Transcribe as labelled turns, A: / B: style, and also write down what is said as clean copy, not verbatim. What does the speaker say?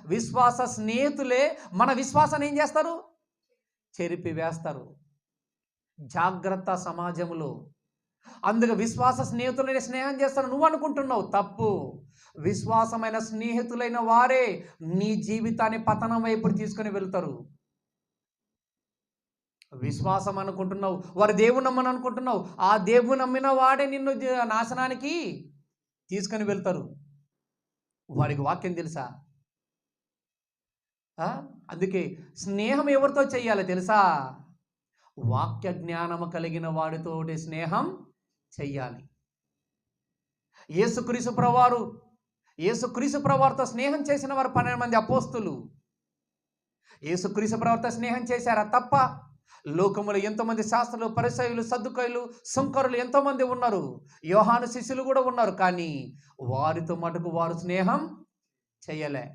A: విశ్వాస స్నేహితులే మన విశ్వాసాన్ని ఏం చేస్తారు? చెరిపి వేస్తారు. జాగ్రత్త సమాజంలో. అందుకే విశ్వాస స్నేహితులైన స్నేహం చేస్తాను నువ్వు అనుకుంటున్నావు, తప్పు. విశ్వాసమైన స్నేహితులైన వారే నీ జీవితాన్ని పతనం వైపు తీసుకొని వెళ్తారు. విశ్వాసం అనుకుంటున్నావు, వారు దేవుని నమ్మని అనుకుంటున్నావు, ఆ దేవుని నమ్మిన వాడే నిన్ను నాశనానికి తీసుకొని వెళ్తారు. వారికి వాక్యం తెలుసా? అందుకే స్నేహం ఎవరితో చెయ్యాలి తెలుసా? వాక్య జ్ఞానము కలిగిన వాడితోటి స్నేహం చెయ్యాలి. యేసుక్రీస్తు ప్రభువారితో స్నేహం చేసిన వారు 12 మంది అపోస్తులు. యేసుక్రీస్తు ప్రభువారితో స్నేహం చేశారా? తప్ప. లోకములో ఎంతోమంది శాస్త్రులు, పరిసయ్యులు, సద్దుకాయులు, సుంకరులు ఎంతోమంది ఉన్నారు. యోహాను శిష్యులు కూడా ఉన్నారు. కానీ వారితో మటుకు వారు స్నేహం చేయలే.